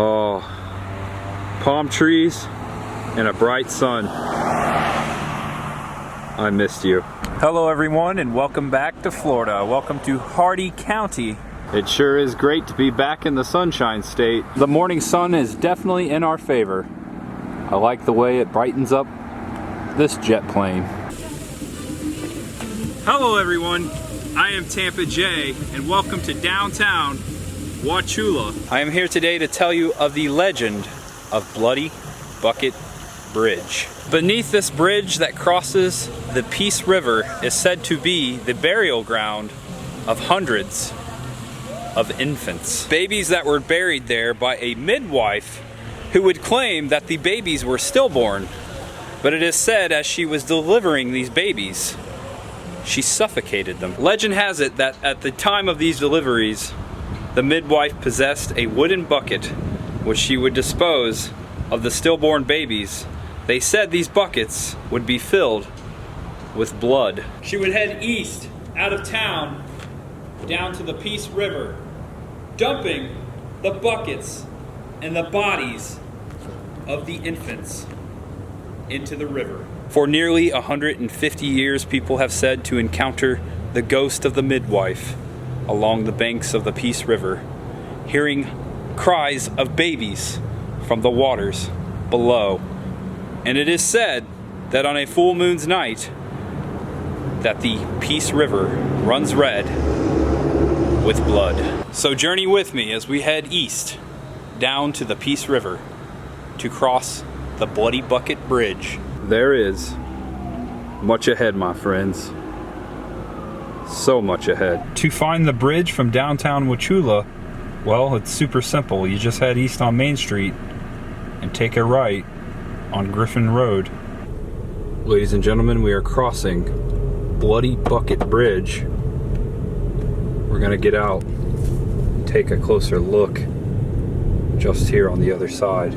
Oh, palm trees and a bright sun. I missed you. Hello everyone and welcome back to Florida. Welcome to Hardee County. It sure is great to be back in the Sunshine State. The morning sun is definitely in our favor. I like the way it brightens up this jet plane. Hello everyone, I am Tampa J and welcome to downtown Wauchula. I am here today to tell you of the legend of Bloody Bucket Bridge. Beneath this bridge that crosses the Peace River is said to be the burial ground of hundreds of infants. Babies that were buried there by a midwife who would claim that the babies were stillborn. But it is said as she was delivering these babies, she suffocated them. Legend has it that at the time of these deliveries, the midwife possessed a wooden bucket which she would dispose of the stillborn babies. They said these buckets would be filled with blood. She would head east out of town down to the Peace River, dumping the buckets and the bodies of the infants into the river. For nearly 150 years, people have said to encounter the ghost of the midwife along the banks of the Peace River, hearing cries of babies from the waters below. And it is said that on a full moon's night, that the Peace River runs red with blood. So journey with me as we head east down to the Peace River to cross the Bloody Bucket Bridge. There is much ahead, my friends. So much ahead. To find the bridge from downtown Wauchula, well, it's super simple. You just head east on Main Street and take a right on Griffin Road. Ladies and gentlemen, we are crossing Bloody Bucket Bridge. We're gonna get out and take a closer look just here on the other side.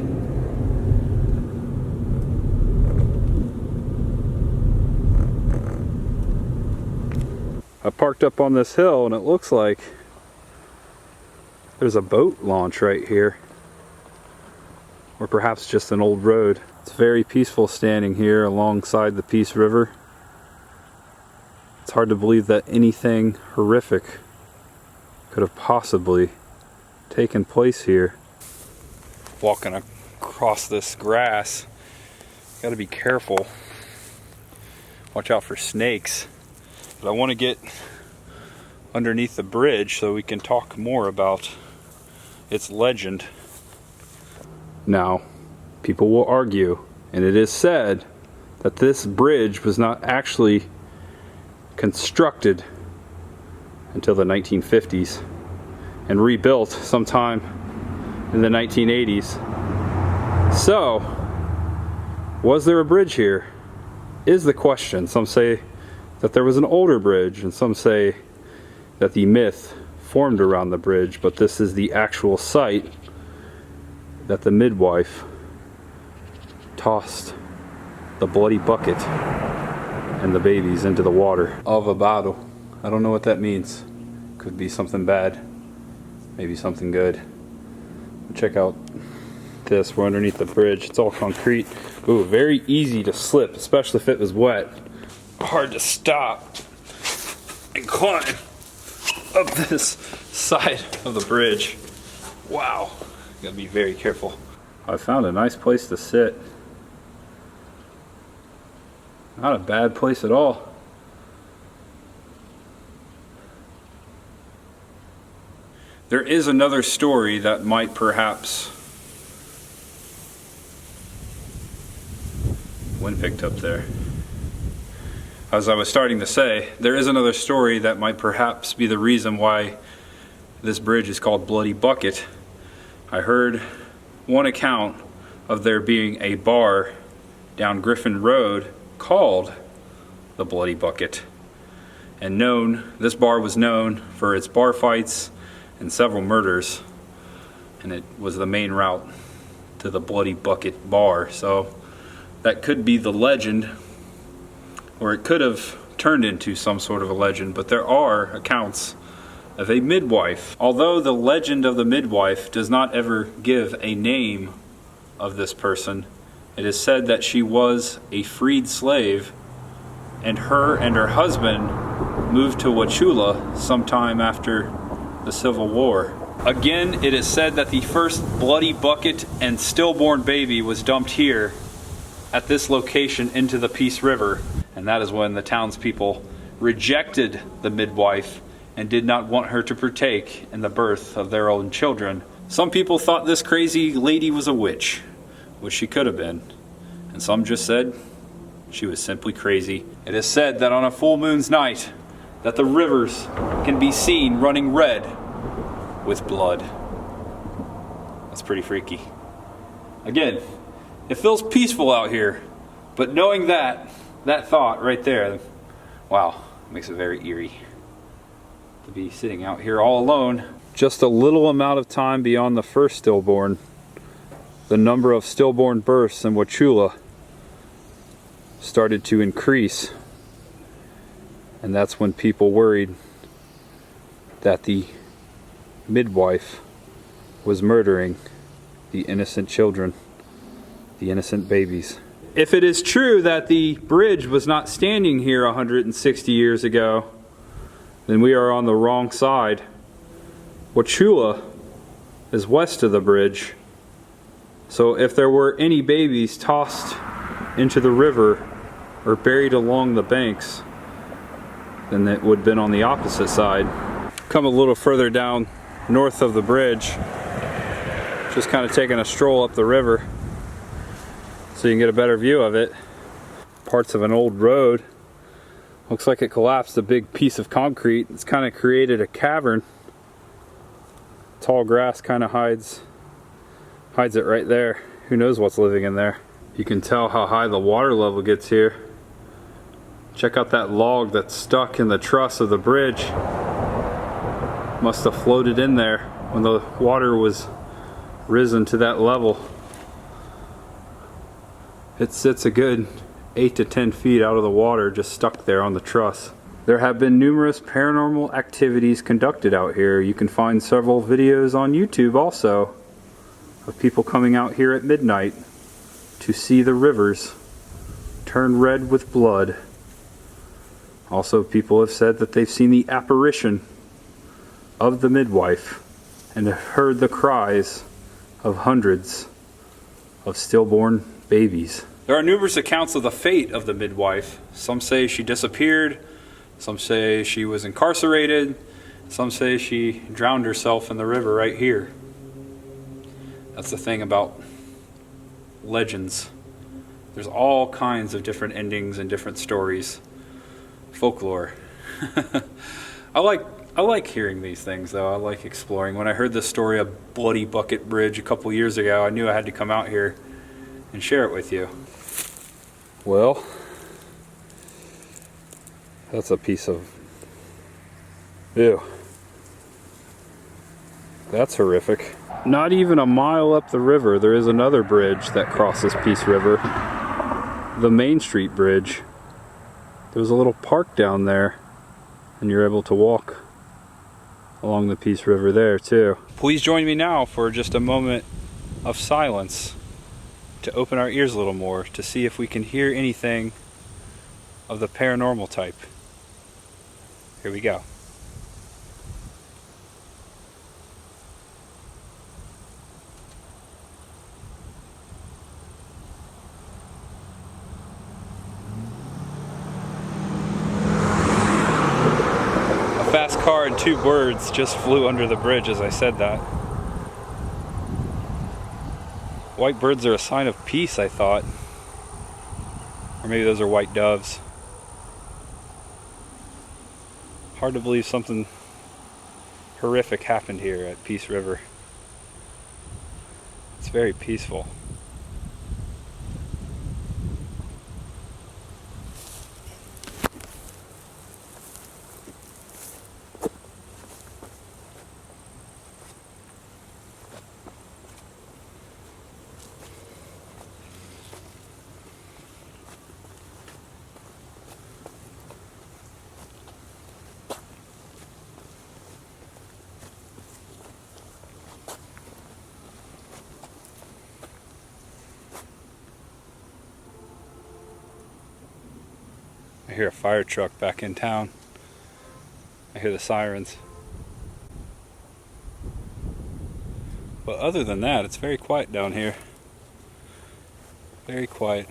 I parked up on this hill and it looks like there's a boat launch right here, or perhaps just an old road. It's very peaceful standing here alongside the Peace River. It's hard to believe that anything horrific could have possibly taken place here. Walking across this grass, gotta be careful. Watch out for snakes. But I want to get underneath the bridge so we can talk more about its legend. Now, people will argue, and it is said that this bridge was not actually constructed until the 1950s and rebuilt sometime in the 1980s. So, was there a bridge here? Is the question. Some say that there was an older bridge, and some say that the myth formed around the bridge, but this is the actual site that the midwife tossed the bloody bucket and the babies into the water. Avabado. I don't know what that means. Could be something bad, maybe something good. Check out this. We're underneath the bridge. It's all concrete. Ooh, very easy to slip, especially if it was wet. Hard to stop and climb up this side of the bridge. Wow, gotta be very careful. I found a nice place to sit. Not a bad place at all. There is another story that might perhaps... Wind picked up there. As I was starting to say, there is another story that might perhaps be the reason why this bridge is called Bloody Bucket. I heard one account of there being a bar down Griffin Road called the Bloody Bucket. And this bar was known for its bar fights and several murders. And it was the main route to the Bloody Bucket bar. So that could be the legend, or it could have turned into some sort of a legend, but there are accounts of a midwife. Although the legend of the midwife does not ever give a name of this person, it is said that she was a freed slave, and her husband moved to Wauchula sometime after the Civil War. Again, it is said that the first bloody bucket and stillborn baby was dumped here at this location into the Peace River, and that is when the townspeople rejected the midwife and did not want her to partake in the birth of their own children. Some people thought this crazy lady was a witch, which she could have been, and some just said she was simply crazy. It is said that on a full moon's night that the rivers can be seen running red with blood. That's pretty freaky. Again, it feels peaceful out here, but knowing that thought right there, wow, makes it very eerie to be sitting out here all alone. Just a little amount of time beyond the first stillborn, the number of stillborn births in Wauchula started to increase, and that's when people worried that the midwife was murdering the innocent children, the innocent babies. If it is true that the bridge was not standing here 160 years ago, then we are on the wrong side. Wauchula is west of the bridge, so if there were any babies tossed into the river or buried along the banks, then it would have been on the opposite side. Come a little further down north of the bridge, just kind of taking a stroll up the river so you can get a better view of it. Parts of an old road. Looks like it collapsed a big piece of concrete. It's kind of created a cavern. Tall grass kind of hides it right there. Who knows what's living in there. You can tell how high the water level gets here. Check out that log that's stuck in the truss of the bridge. Must have floated in there when the water was risen to that level. It sits a good 8 to 10 feet out of the water, just stuck there on the truss. There have been numerous paranormal activities conducted out here. You can find several videos on YouTube also of people coming out here at midnight to see the rivers turn red with blood. Also, people have said that they've seen the apparition of the midwife and have heard the cries of hundreds of stillborn babies. There are numerous accounts of the fate of the midwife. Some say she disappeared, some say she was incarcerated, some say she drowned herself in the river right here. That's the thing about legends. There's all kinds of different endings and different stories. Folklore. I like hearing these things though. I like exploring. When I heard the story of Bloody Bucket Bridge a couple years ago, I knew I had to come out here and share it with you. Well, that's a piece of... Ew. That's horrific. Not even a mile up the river, there is another bridge that crosses Peace River. The Main Street Bridge. There's a little park down there, and you're able to walk along the Peace River there too. Please join me now for just a moment of silence to open our ears a little more to see if we can hear anything of the paranormal type. Here we go. A fast car and two birds just flew under the bridge as I said that. White birds are a sign of peace, I thought. Or maybe those are white doves. Hard to believe something horrific happened here at Peace River. It's very peaceful. I hear a fire truck back in town. I hear the sirens. But other than that, it's very quiet down here. Very quiet.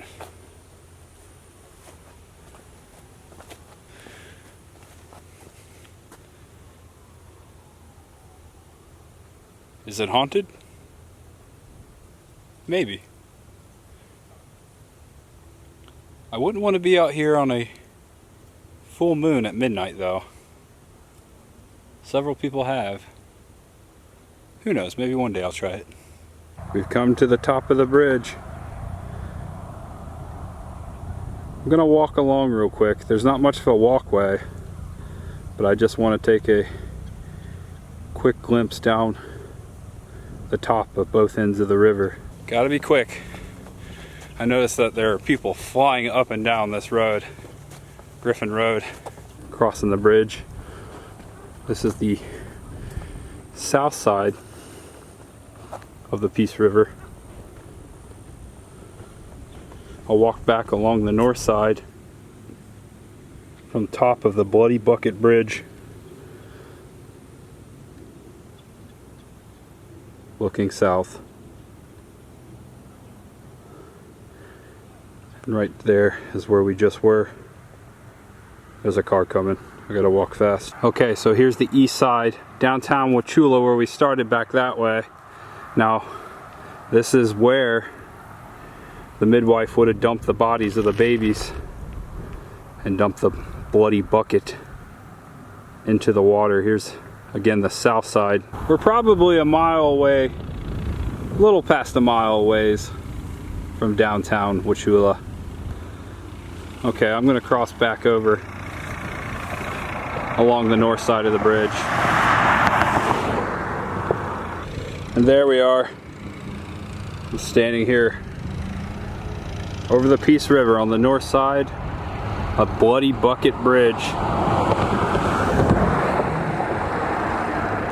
Is it haunted? Maybe. I wouldn't want to be out here on a full moon at midnight though. Several people have. Who knows, maybe one day I'll try it. We've come to the top of the bridge. I'm gonna walk along real quick. There's not much of a walkway, but I just want to take a quick glimpse down the top of both ends of the river. Gotta be quick. I noticed that there are people flying up and down this road, Griffin Road, crossing the bridge. This is the south side of the Peace River. I'll walk back along the north side from the top of the Bloody Bucket Bridge, looking south. And right there is where we just were. There's a car coming. I gotta walk fast. Okay, so here's the east side, downtown Wauchula, where we started back that way. Now, this is where the midwife would have dumped the bodies of the babies and dumped the bloody bucket into the water. Here's again the south side. We're probably a mile away, a little past a mile away from downtown Wauchula. Okay, I'm gonna cross back over along the north side of the bridge. And there we are. I'm standing here over the Peace River on the north side of Bloody Bucket Bridge.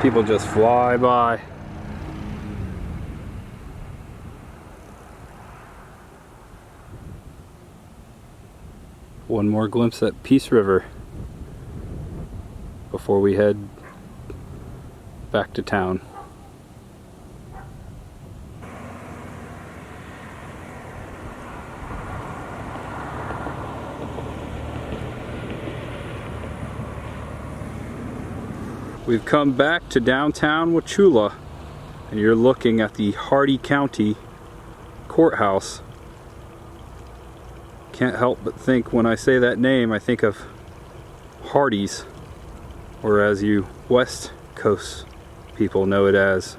People just fly by. One more glimpse at Peace River before we head back to town. We've come back to downtown Wauchula, and you're looking at the Hardy County Courthouse. Can't help but think when I say that name, I think of Hardee's, or as you West Coast people know it as,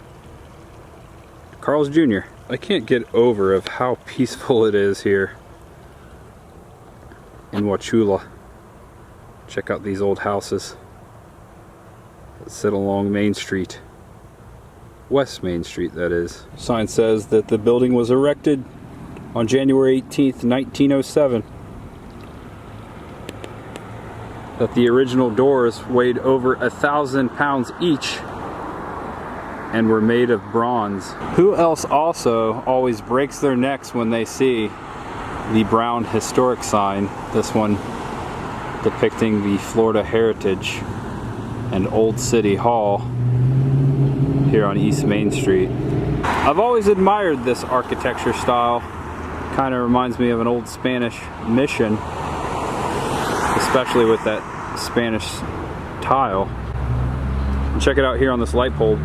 Carl's Jr. I can't get over of how peaceful it is here in Wauchula. Check out these old houses that sit along Main Street. West Main Street, that is. Sign says that the building was erected on January 18th, 1907. That the original doors weighed over 1,000 pounds each and were made of bronze. Who else also always breaks their necks when they see the brown historic sign? This one depicting the Florida Heritage and Old City Hall here on East Main Street. I've always admired this architecture style. Kind of reminds me of an old Spanish mission, especially with that Spanish tile. Check it out here on this light pole.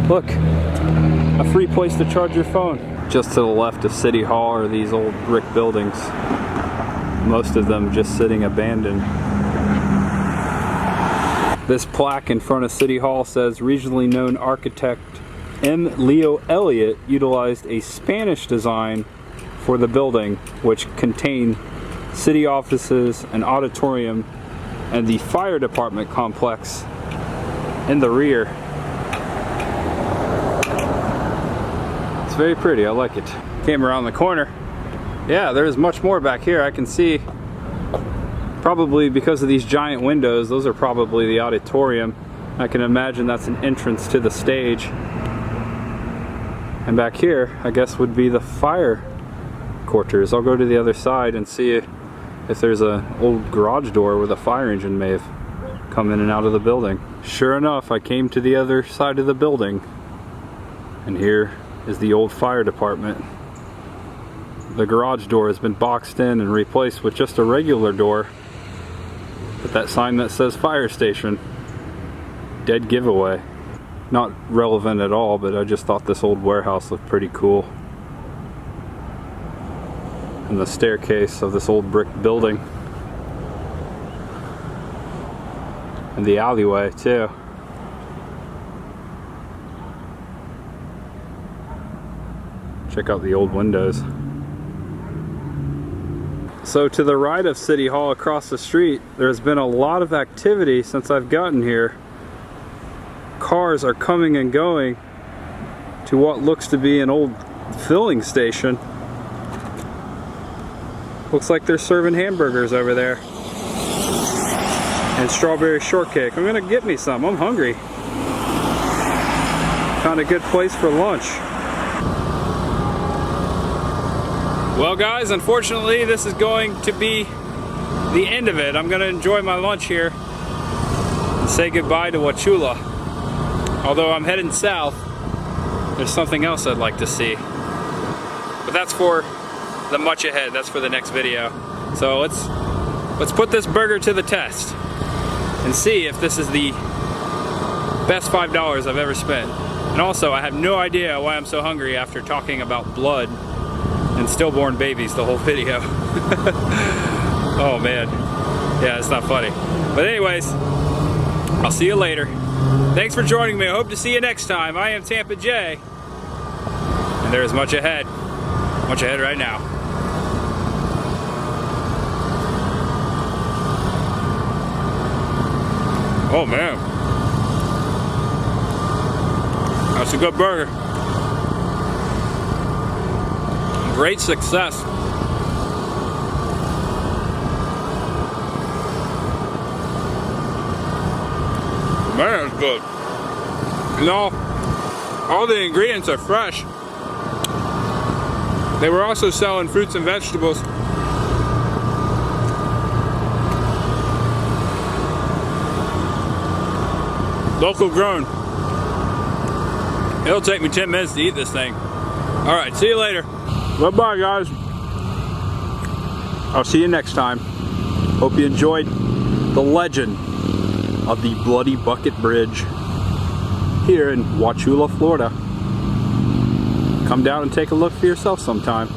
Look, a free place to charge your phone. Just to the left of City Hall are these old brick buildings, most of them just sitting abandoned. This plaque in front of City Hall says regionally known architect M. Leo Elliott utilized a Spanish design for the building, which contained city offices, an auditorium, and the fire department complex in the rear. It's very pretty, I like it. Came around the corner. Yeah, there's much more back here. I can see, probably because of these giant windows, those are probably the auditorium. I can imagine that's an entrance to the stage. And back here, I guess, would be the fire quarters. I'll go to the other side and see if there's an old garage door where the fire engine may have come in and out of the building. Sure enough, I came to the other side of the building, and here is the old fire department. The garage door has been boxed in and replaced with just a regular door, but that sign that says fire station, dead giveaway. Not relevant at all, but I just thought this old warehouse looked pretty cool. And the staircase of this old brick building. And the alleyway too. Check out the old windows. So to the right of City Hall across the street, there's been a lot of activity since I've gotten here. Cars are coming and going to what looks to be an old filling station. Looks like they're serving hamburgers over there. And strawberry shortcake. I'm gonna get me some, I'm hungry. Found a good place for lunch. Well guys, unfortunately this is going to be the end of it. I'm gonna enjoy my lunch here and say goodbye to Wauchula. Although I'm heading south, there's something else I'd like to see. But that's for the much ahead, that's for the next video. So let's put this burger to the test and see if this is the best $5 I've ever spent. And also, I have no idea why I'm so hungry after talking about blood and stillborn babies the whole video. Oh man, yeah, it's not funny. But anyways, I'll see you later. Thanks for joining me. I hope to see you next time. I am Tampa J, and there is much ahead right now. Oh man, that's a good burger. Great success. Man, it's good. You know, all the ingredients are fresh. They were also selling fruits and vegetables. Local grown. It'll take me 10 minutes to eat this thing. All right, see you later. Bye-bye, guys. I'll see you next time. Hope you enjoyed the legend of the Bloody Bucket Bridge here in Wauchula, Florida. Come down and take a look for yourself sometime.